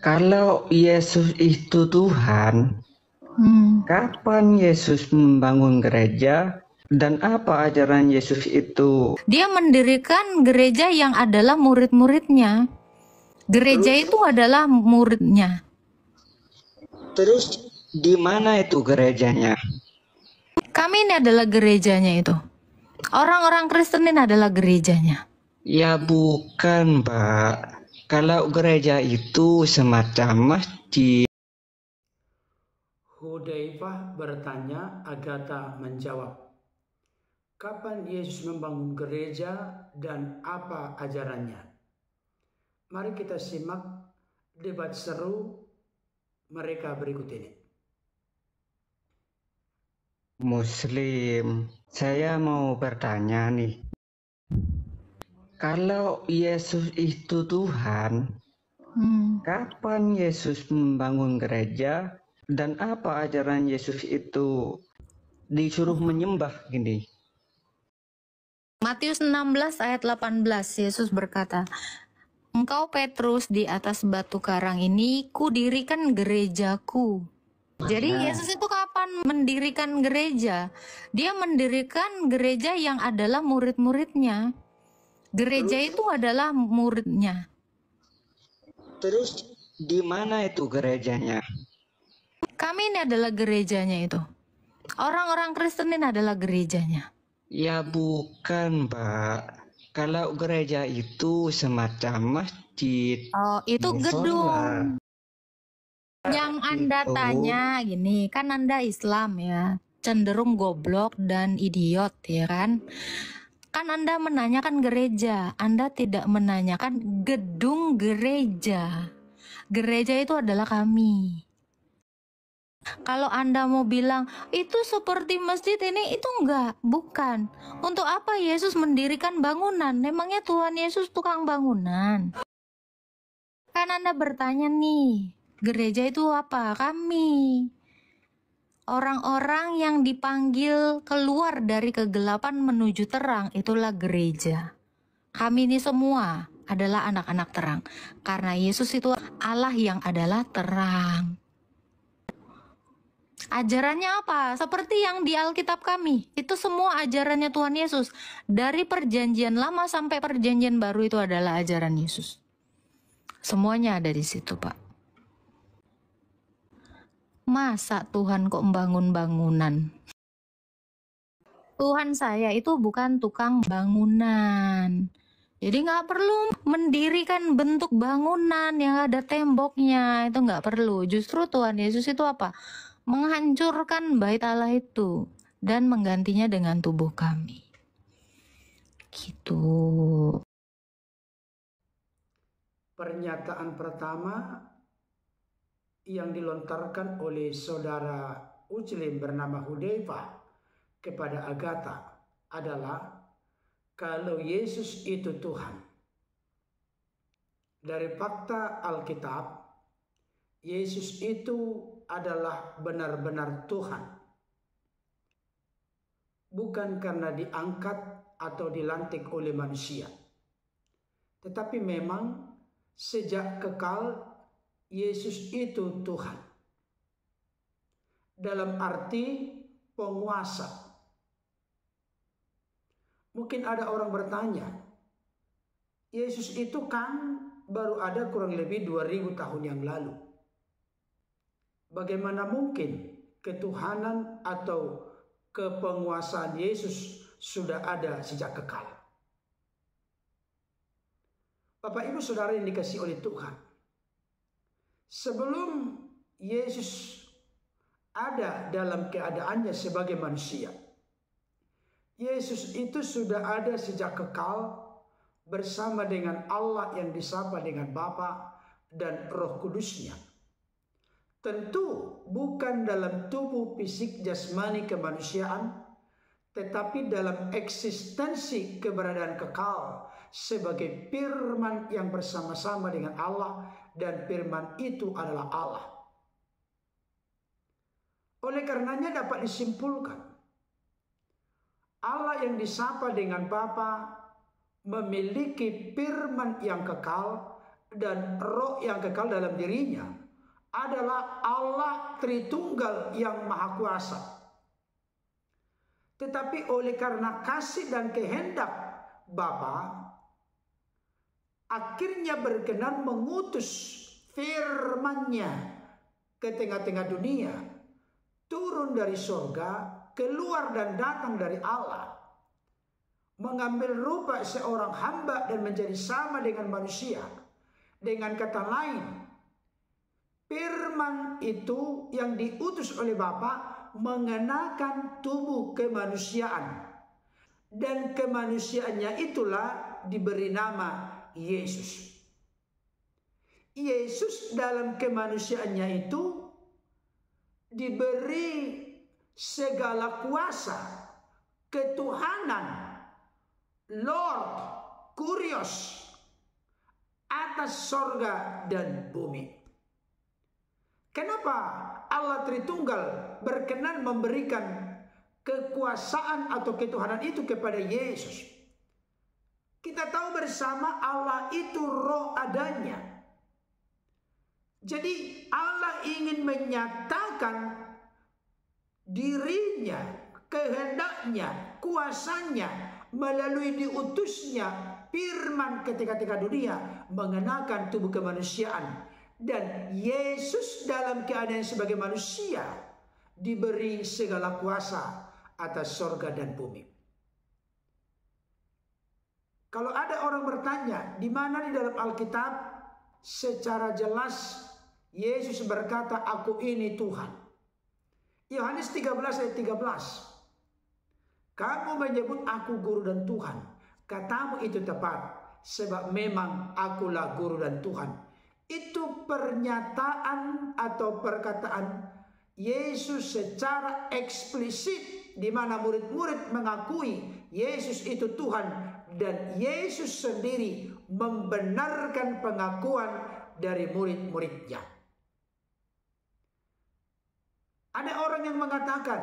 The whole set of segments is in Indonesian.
Kalau Yesus itu Tuhan, kapan Yesus membangun gereja dan apa ajaran Yesus itu? Dia mendirikan gereja yang adalah murid-muridnya. Gereja itu adalah muridnya. Terus di mana itu gerejanya? Kami ini adalah gerejanya itu. Orang-orang Kristen ini adalah gerejanya. Ya bukan, Pak. Kalau gereja itu semacam masjid. Hudzaifah bertanya, Agatha menjawab, kapan Yesus membangun gereja dan apa ajarannya? Mari kita simak debat seru mereka berikut ini. Muslim, saya mau bertanya nih. Kalau Yesus itu Tuhan, kapan Yesus membangun gereja dan apa ajaran Yesus itu? Disuruh menyembah gini. Matius 16 ayat 18, Yesus berkata, "Engkau Petrus, di atas batu karang ini kudirikan gerejaku." Jadi Yesus itu kapan mendirikan gereja? Dia mendirikan gereja yang adalah murid-muridnya. Gereja itu adalah muridnya. Terus di mana itu gerejanya? Kami ini adalah gerejanya itu. Orang-orang Kristen ini adalah gerejanya. Ya bukan, Pak. Kalau gereja itu semacam masjid. Oh, itu gedung. Yang Anda Itu. tanya gini, kan Anda Islam ya, cenderung goblok dan idiot ya kan? Kan Anda menanyakan gereja, Anda tidak menanyakan gedung gereja. Gereja itu adalah kami. Kalau Anda mau bilang itu seperti masjid ini, itu enggak, bukan. Untuk apa Yesus mendirikan bangunan? Memangnya Tuhan Yesus tukang bangunan? Kan Anda bertanya nih, gereja itu apa? Kami. Orang-orang yang dipanggil keluar dari kegelapan menuju terang, itulah gereja. Kami ini semua adalah anak-anak terang. Karena Yesus itu Allah yang adalah terang. Ajarannya apa? Seperti yang di Alkitab kami. Itu semua ajarannya Tuhan Yesus. Dari perjanjian lama sampai perjanjian baru itu adalah ajaran Yesus. Semuanya ada di situ, Pak. Masa Tuhan kok membangun bangunan? Tuhan saya itu bukan tukang bangunan. Jadi nggak perlu mendirikan bentuk bangunan yang ada temboknya. Itu nggak perlu. Justru Tuhan Yesus itu apa? Menghancurkan bait Allah itu dan menggantinya dengan tubuh kami. Gitu. Pernyataan pertama yang dilontarkan oleh saudara Muslim bernama Hudzaifah kepada Agatha adalah kalau Yesus itu Tuhan. Dari fakta Alkitab, Yesus itu adalah benar-benar Tuhan. Bukan karena diangkat atau dilantik oleh manusia. Tetapi memang sejak kekal Yesus itu Tuhan. Dalam arti penguasa. Mungkin ada orang bertanya, Yesus itu kan baru ada kurang lebih 2000 tahun yang lalu. Bagaimana mungkin ketuhanan atau kepenguasaan Yesus sudah ada sejak kekal? Bapak Ibu Saudara yang dikasihi oleh Tuhan, sebelum Yesus ada dalam keadaannya sebagai manusia, Yesus itu sudah ada sejak kekal bersama dengan Allah yang disapa dengan Bapa dan Roh Kudusnya. Tentu bukan dalam tubuh fisik jasmani kemanusiaan, tetapi dalam eksistensi keberadaan kekal sebagai firman yang bersama-sama dengan Allah, dan firman itu adalah Allah. Oleh karenanya dapat disimpulkan, Allah yang disapa dengan Bapa memiliki firman yang kekal dan Roh yang kekal dalam dirinya adalah Allah Tritunggal yang Maha Kuasa. Tetapi oleh karena kasih dan kehendak Bapa, akhirnya berkenan mengutus firman-Nya ke tengah-tengah dunia, turun dari sorga, keluar dan datang dari Allah, mengambil rupa seorang hamba dan menjadi sama dengan manusia. Dengan kata lain, firman itu yang diutus oleh Bapa mengenakan tubuh kemanusiaan, dan kemanusiaannya itulah diberi nama Yesus. Yesus dalam kemanusiaannya itu diberi segala kuasa, ketuhanan, Lord, Kurios, atas sorga dan bumi. Kenapa Allah Tritunggal berkenan memberikan kekuasaan atau ketuhanan itu kepada Yesus? Kita tahu bersama Allah itu roh adanya. Jadi Allah ingin menyatakan dirinya, kehendaknya, kuasanya melalui diutusnya firman ke tengah-tengah dunia mengenakan tubuh kemanusiaan. Dan Yesus dalam keadaan sebagai manusia diberi segala kuasa atas sorga dan bumi. Kalau ada orang bertanya, di mana di dalam Alkitab secara jelas Yesus berkata, "Aku ini Tuhan." Yohanes 13 ayat 13. "Kamu menyebut aku guru dan Tuhan. Katamu itu tepat, sebab memang akulah guru dan Tuhan." Itu pernyataan atau perkataan Yesus secara eksplisit, di mana murid-murid mengakui Yesus itu Tuhan, dan Yesus sendiri membenarkan pengakuan dari murid-muridnya. Ada orang yang mengatakan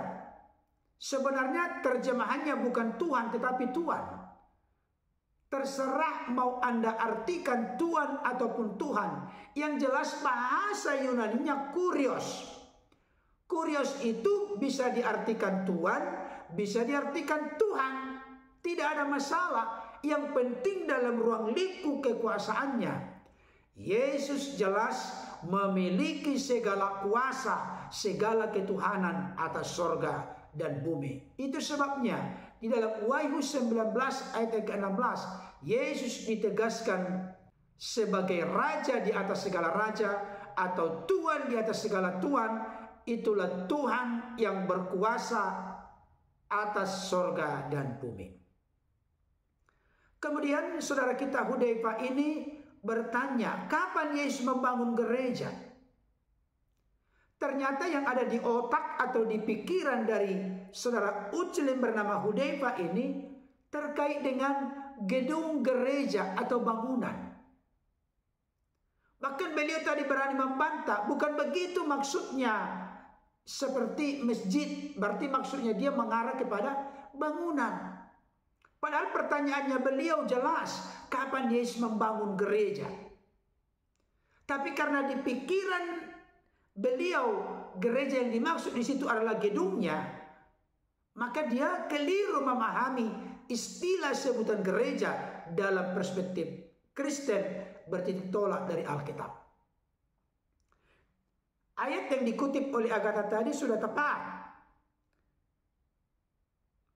sebenarnya terjemahannya bukan Tuhan tetapi Tuhan. Terserah mau Anda artikan Tuhan ataupun Tuhan. Yang jelas bahasa Yunaninya kurios. Kurios itu bisa diartikan Tuhan, bisa diartikan Tuhan. Tidak ada masalah. Yang penting dalam ruang lingkup kekuasaannya, Yesus jelas memiliki segala kuasa, segala ketuhanan atas sorga dan bumi. Itu sebabnya di dalam Wahyu 19 ayat ke-16, Yesus ditegaskan sebagai Raja di atas segala raja atau Tuhan di atas segala Tuhan. Itulah Tuhan yang berkuasa atas sorga dan bumi. Kemudian saudara kita Hudzaifah ini bertanya, kapan Yesus membangun gereja? Ternyata yang ada di otak atau di pikiran dari saudara Uclim bernama Hudzaifah ini terkait dengan gedung gereja atau bangunan. Bahkan beliau tadi berani membantah, bukan begitu maksudnya seperti masjid, berarti maksudnya dia mengarah kepada bangunan. Padahal pertanyaannya beliau jelas, kapan Yesus membangun gereja? Tapi karena di pikiran beliau gereja yang dimaksud di situ adalah gedungnya, maka dia keliru memahami istilah sebutan gereja dalam perspektif Kristen bertitik tolak dari Alkitab. Ayat yang dikutip oleh Agatha tadi sudah tepat.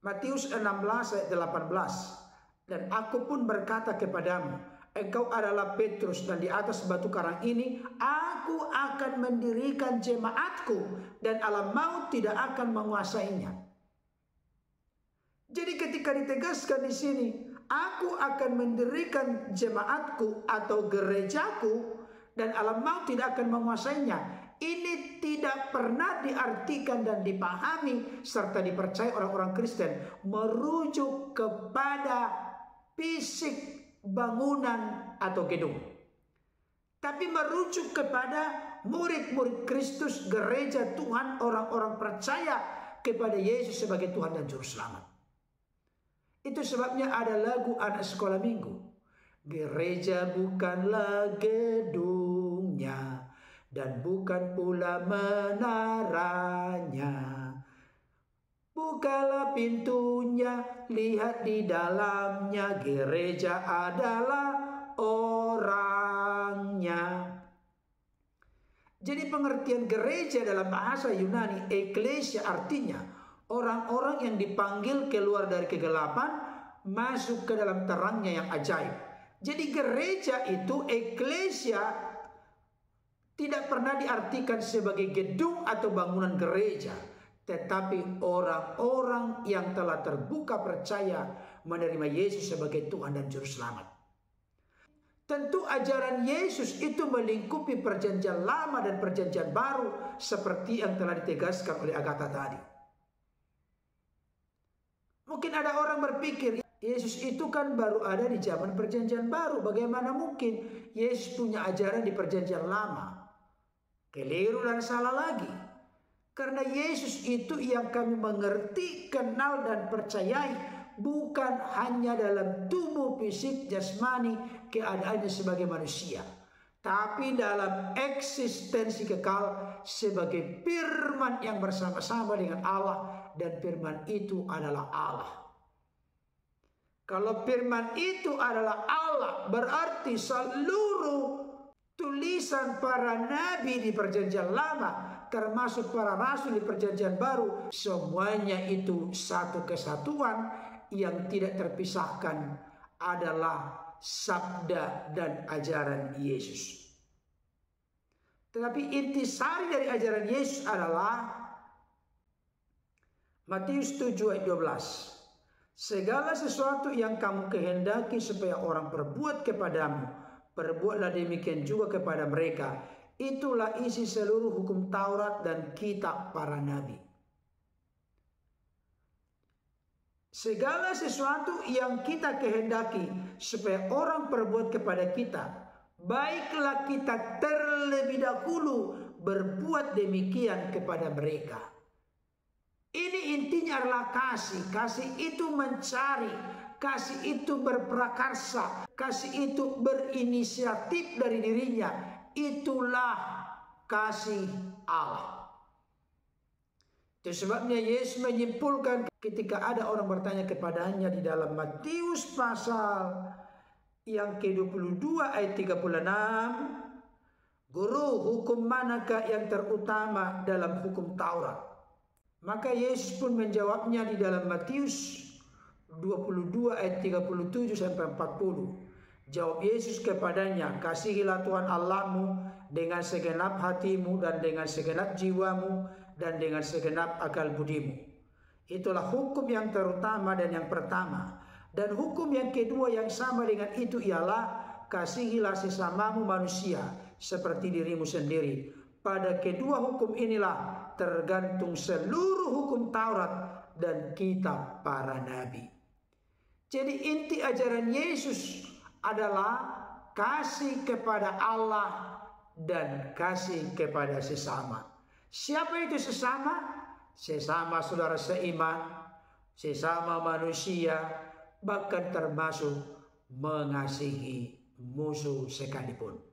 Matius 16 ayat 18. "Dan aku pun berkata kepadamu, engkau adalah Petrus, dan di atas batu karang ini aku akan mendirikan jemaatku, dan alam maut tidak akan menguasainya." Jadi ketika ditegaskan di sini, aku akan mendirikan jemaatku atau gerejaku, dan alam maut tidak akan menguasainya, ini tidak pernah diartikan dan dipahami serta dipercaya orang-orang Kristen merujuk kepada fisik bangunan atau gedung, tapi merujuk kepada murid-murid Kristus, gereja Tuhan, orang-orang percaya kepada Yesus sebagai Tuhan dan Juru Selamat. Itu sebabnya ada lagu anak sekolah minggu, Gereja bukanlah gedungnya dan bukan pula menaranya. Bukalah pintunya, lihat di dalamnya, gereja adalah orangnya. Jadi pengertian gereja dalam bahasa Yunani, eklesia, artinya orang-orang yang dipanggil keluar dari kegelapan, masuk ke dalam terangnya yang ajaib. Jadi gereja itu, eklesia, tidak pernah diartikan sebagai gedung atau bangunan gereja, tetapi orang-orang yang telah terbuka percaya menerima Yesus sebagai Tuhan dan Juru Selamat. Tentu ajaran Yesus itu melingkupi perjanjian lama dan perjanjian baru seperti yang telah ditegaskan oleh Agatha tadi. Mungkin ada orang berpikir, Yesus itu kan baru ada di zaman perjanjian baru. Bagaimana mungkin Yesus punya ajaran di perjanjian lama? Keliru dan salah lagi. Karena Yesus itu yang kami mengerti, kenal dan percayai bukan hanya dalam tubuh fisik jasmani keadaannya sebagai manusia, tapi dalam eksistensi kekal sebagai firman yang bersama-sama dengan Allah, dan firman itu adalah Allah. Kalau firman itu adalah Allah, berarti seluruh tulisan para nabi di perjanjian lama, termasuk para rasul di perjanjian baru, semuanya itu satu kesatuan yang tidak terpisahkan, adalah sabda dan ajaran Yesus. Tetapi intisari dari ajaran Yesus adalah Matius 7 ayat 12. Segala sesuatu yang kamu kehendaki supaya orang perbuat kepadamu, perbuatlah demikian juga kepada mereka. Itulah isi seluruh hukum Taurat dan kitab para nabi. Segala sesuatu yang kita kehendaki supaya orang perbuat kepada kita, baiklah kita terlebih dahulu berbuat demikian kepada mereka. Ini intinya adalah kasih. Kasih itu mencari, kasih itu berprakarsa, kasih itu berinisiatif dari dirinya. Itulah kasih Allah. Itu sebabnya Yesus menyimpulkan ketika ada orang bertanya kepadanya di dalam Matius pasal yang ke-22 ayat 36, Guru, hukum manakah yang terutama dalam hukum Taurat? Maka Yesus pun menjawabnya di dalam Matius 22 ayat 37 sampai 40. Jawab Yesus kepadanya, kasihilah Tuhan Allahmu dengan segenap hatimu dan dengan segenap jiwamu dan dengan segenap akal budimu. Itulah hukum yang terutama dan yang pertama. Dan hukum yang kedua yang sama dengan itu ialah kasihilah sesamamu manusia seperti dirimu sendiri. Pada kedua hukum inilah tergantung seluruh hukum Taurat dan kitab para nabi. Jadi inti ajaran Yesus adalah kasih kepada Allah dan kasih kepada sesama. Siapa itu sesama? Sesama saudara seiman, sesama manusia, bahkan termasuk mengasihi musuh sekalipun.